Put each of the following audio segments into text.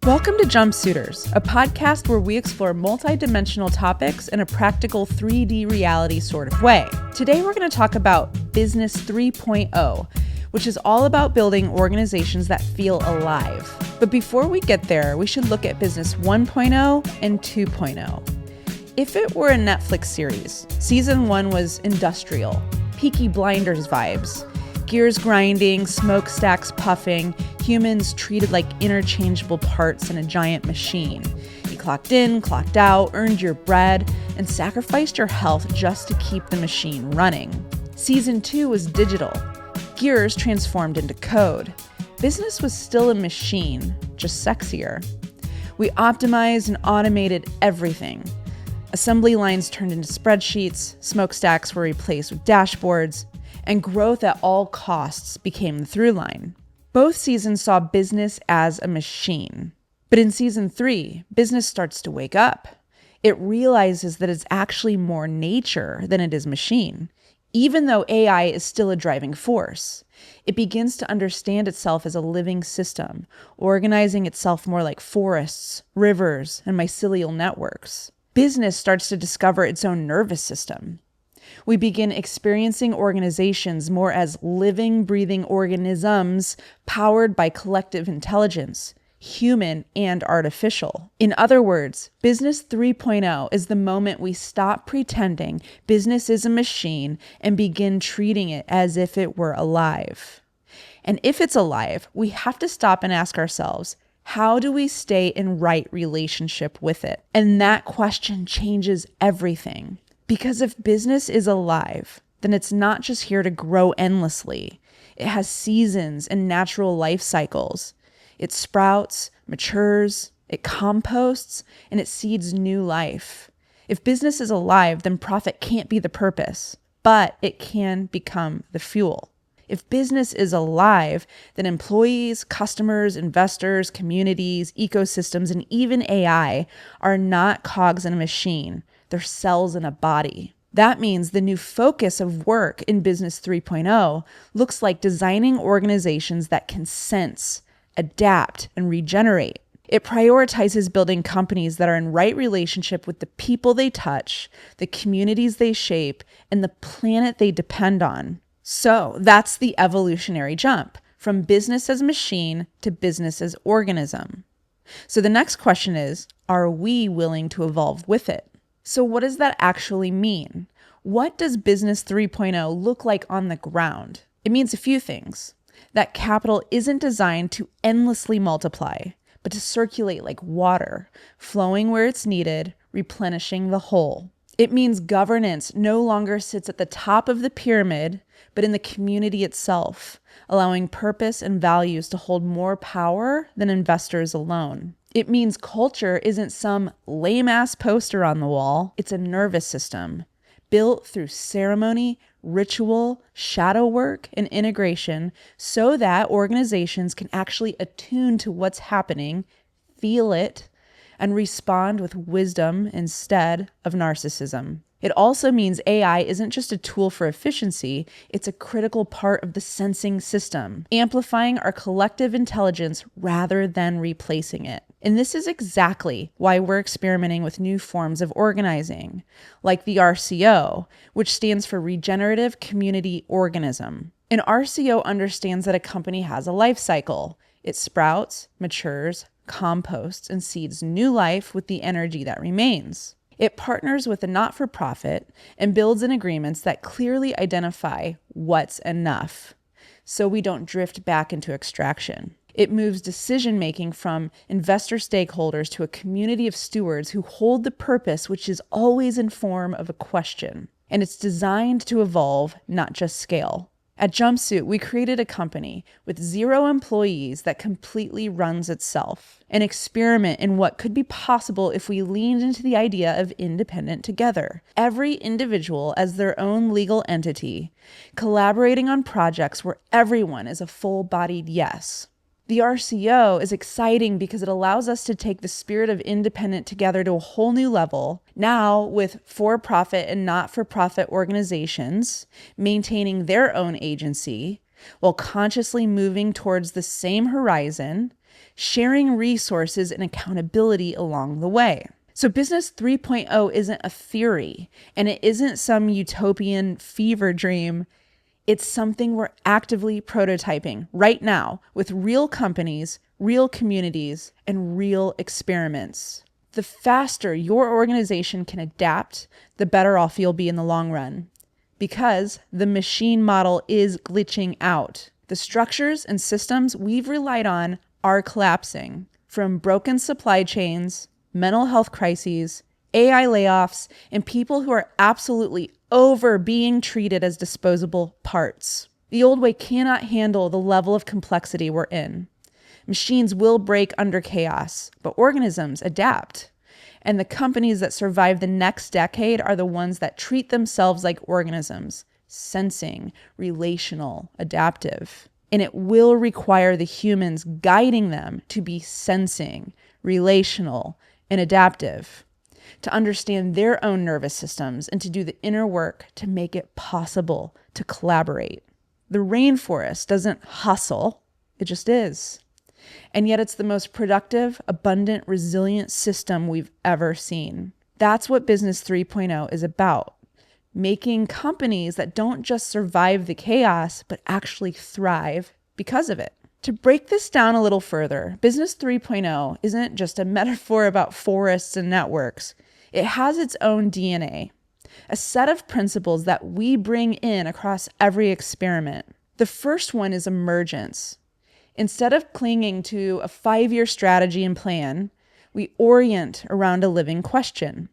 Welcome to Jumpsuiters, a podcast where we explore multidimensional topics in a practical 3D reality sort of way. Today we're going to talk about Business 3.0, which is all about building organizations that feel alive. But before we get there, we should look at Business 1.0 and 2.0. If it were a Netflix series, Season 1 was industrial, Peaky Blinders vibes. Gears grinding, smokestacks puffing, humans treated like interchangeable parts in a giant machine. You clocked in, clocked out, earned your bread, and sacrificed your health just to keep the machine running. Season 2 was digital. Gears transformed into code. Business was still a machine, just sexier. We optimized and automated everything. Assembly lines turned into spreadsheets, smokestacks were replaced with dashboards, and growth at all costs became the through line. Both seasons saw business as a machine. But in Season 3, business starts to wake up. It realizes that it's actually more nature than it is machine. Even though AI is still a driving force, it begins to understand itself as a living system, organizing itself more like forests, rivers, and mycelial networks. Business starts to discover its own nervous system. We begin experiencing organizations more as living, breathing organisms powered by collective intelligence, human and artificial. In other words, Business 3.0 is the moment we stop pretending business is a machine and begin treating it as if it were alive. And if it's alive, we have to stop and ask ourselves, how do we stay in right relationship with it? And that question changes everything. Because if business is alive, then it's not just here to grow endlessly. It has seasons and natural life cycles. It sprouts, matures, it composts, and it seeds new life. If business is alive, then profit can't be the purpose, but it can become the fuel. If business is alive, then employees, customers, investors, communities, ecosystems, and even AI are not cogs in a machine. They're cells in a body. That means the new focus of work in Business 3.0 looks like designing organizations that can sense, adapt, and regenerate. It prioritizes building companies that are in right relationship with the people they touch, the communities they shape, and the planet they depend on. So that's the evolutionary jump from business as machine to business as organism. So the next question is, are we willing to evolve with it? So what does that actually mean? What does Business 3.0 look like on the ground? It means a few things. That capital isn't designed to endlessly multiply, but to circulate like water, flowing where it's needed, replenishing the whole. It means governance no longer sits at the top of the pyramid, but in the community itself, allowing purpose and values to hold more power than investors alone. It means culture isn't some lame-ass poster on the wall. It's a nervous system built through ceremony, ritual, shadow work, and integration so that organizations can actually attune to what's happening, feel it, and respond with wisdom instead of narcissism. It also means AI isn't just a tool for efficiency, it's a critical part of the sensing system, amplifying our collective intelligence rather than replacing it. And this is exactly why we're experimenting with new forms of organizing, like the RCO, which stands for Regenerative Community Organism. An RCO understands that a company has a life cycle. It sprouts, matures, composts, and seeds new life with the energy that remains. It partners with a not-for-profit and builds in agreements that clearly identify what's enough, so we don't drift back into extraction. It moves decision-making from investor stakeholders to a community of stewards who hold the purpose, which is always in form of a question. And it's designed to evolve, not just scale. At Jumpsuit, we created a company with 0 employees that completely runs itself, an experiment in what could be possible if we leaned into the idea of independent together. Every individual as their own legal entity, collaborating on projects where everyone is a full-bodied yes. The RCO is exciting because it allows us to take the spirit of independent together to a whole new level, now with for-profit and not-for-profit organizations maintaining their own agency while consciously moving towards the same horizon, sharing resources and accountability along the way. So Business 3.0 isn't a theory, and it isn't some utopian fever dream. It's something we're actively prototyping right now with real companies, real communities, and real experiments. The faster your organization can adapt, the better off you'll be in the long run, because the machine model is glitching out. The structures and systems we've relied on are collapsing, from broken supply chains, mental health crises, AI layoffs, and people who are absolutely over being treated as disposable parts. The old way cannot handle the level of complexity we're in. Machines will break under chaos, but organisms adapt. And the companies that survive the next decade are the ones that treat themselves like organisms, sensing, relational, adaptive. And it will require the humans guiding them to be sensing, relational, and adaptive, to understand their own nervous systems and to do the inner work to make it possible to collaborate. The rainforest doesn't hustle, it just is. And yet it's the most productive, abundant, resilient system we've ever seen. That's what Business 3.0 is about. Making companies that don't just survive the chaos, but actually thrive because of it. To break this down a little further, Business 3.0 isn't just a metaphor about forests and networks. It has its own DNA, a set of principles that we bring in across every experiment. The first one is emergence. Instead of clinging to a 5-year strategy and plan, we orient around a living question.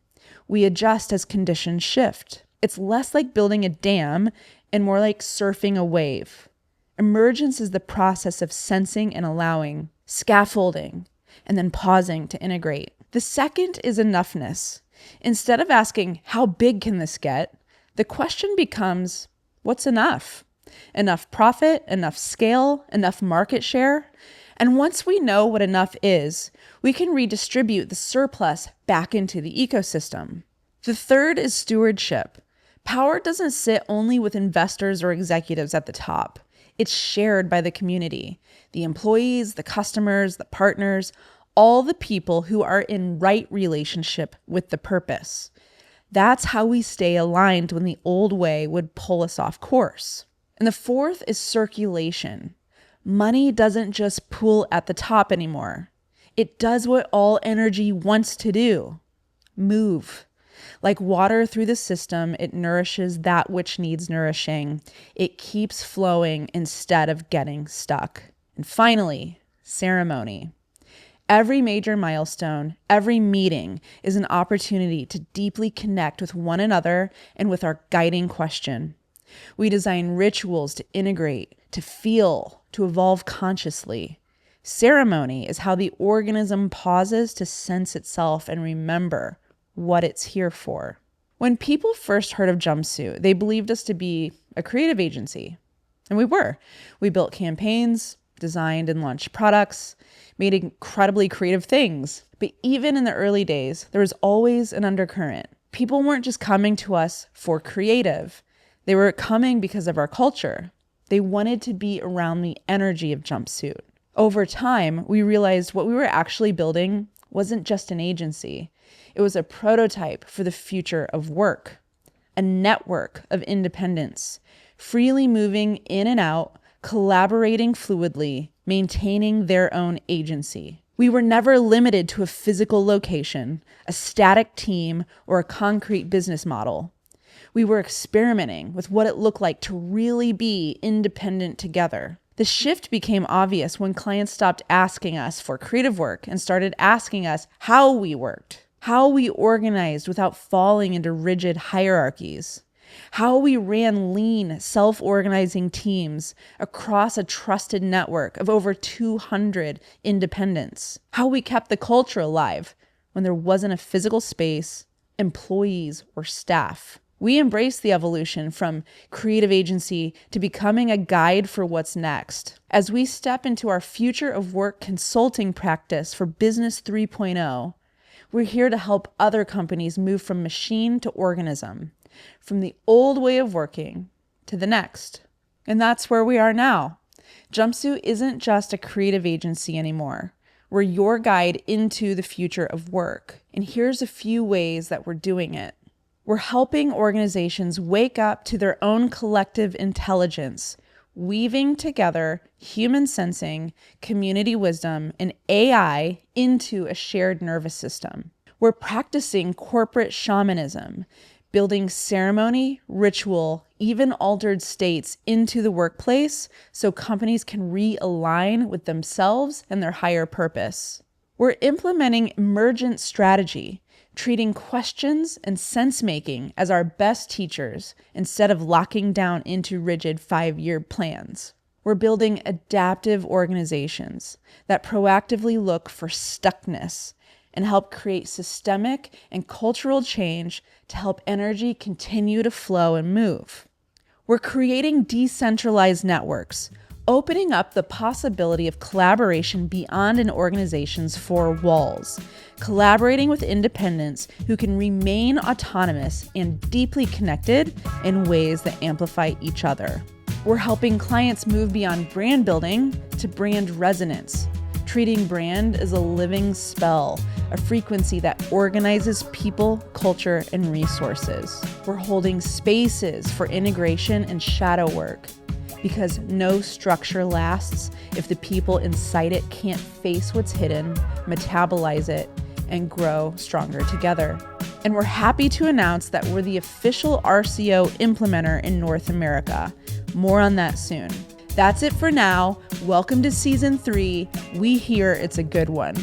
We adjust as conditions shift. It's less like building a dam and more like surfing a wave. Emergence is the process of sensing and allowing, scaffolding, and then pausing to integrate. The second is enoughness. Instead of asking, how big can this get? The question becomes, what's enough? Enough profit, enough scale, enough market share? And once we know what enough is, we can redistribute the surplus back into the ecosystem. The third is stewardship. Power doesn't sit only with investors or executives at the top. It's shared by the community, the employees, the customers, the partners, all the people who are in right relationship with the purpose. That's how we stay aligned when the old way would pull us off course. And the fourth is circulation. Money doesn't just pool at the top anymore. It does what all energy wants to do: move. Like water through the system, it nourishes that which needs nourishing. It keeps flowing instead of getting stuck. And finally, ceremony. Every major milestone, every meeting is an opportunity to deeply connect with one another and with our guiding question. We design rituals to integrate, to feel, to evolve consciously. Ceremony is how the organism pauses to sense itself and remember what it's here for. When people first heard of Jumpsuit, they believed us to be a creative agency. And we were. We built campaigns, designed and launched products, made incredibly creative things. But even in the early days, there was always an undercurrent. People weren't just coming to us for creative. They were coming because of our culture. They wanted to be around the energy of Jumpsuit. Over time, we realized what we were actually building wasn't just an agency. It was a prototype for the future of work, a network of independence, freely moving in and out, collaborating fluidly, maintaining their own agency. We were never limited to a physical location, a static team, or a concrete business model. We were experimenting with what it looked like to really be independent together. The shift became obvious when clients stopped asking us for creative work and started asking us how we worked, how we organized without falling into rigid hierarchies, how we ran lean, self-organizing teams across a trusted network of over 200 independents, how we kept the culture alive when there wasn't a physical space, employees, or staff. We embrace the evolution from creative agency to becoming a guide for what's next. As we step into our future of work consulting practice for Business 3.0, we're here to help other companies move from machine to organism, from the old way of working to the next. And that's where we are now. Jumpsuit isn't just a creative agency anymore. We're your guide into the future of work. And here's a few ways that we're doing it. We're helping organizations wake up to their own collective intelligence, weaving together human sensing, community wisdom, and AI into a shared nervous system. We're practicing corporate shamanism, building ceremony, ritual, even altered states into the workplace so companies can realign with themselves and their higher purpose. We're implementing emergent strategy, treating questions and sense-making as our best teachers instead of locking down into rigid 5-year plans. We're building adaptive organizations that proactively look for stuckness and help create systemic and cultural change to help energy continue to flow and move. We're creating decentralized networks, opening up the possibility of collaboration beyond an organization's 4 walls, collaborating with independents who can remain autonomous and deeply connected in ways that amplify each other. We're helping clients move beyond brand building to brand resonance, treating brand as a living spell, a frequency that organizes people, culture, and resources. We're holding spaces for integration and shadow work, because no structure lasts if the people inside it can't face what's hidden, metabolize it, and grow stronger together. And we're happy to announce that we're the official RCO implementer in North America. More on that soon. That's it for now. Welcome to season 3. We hear it's a good one.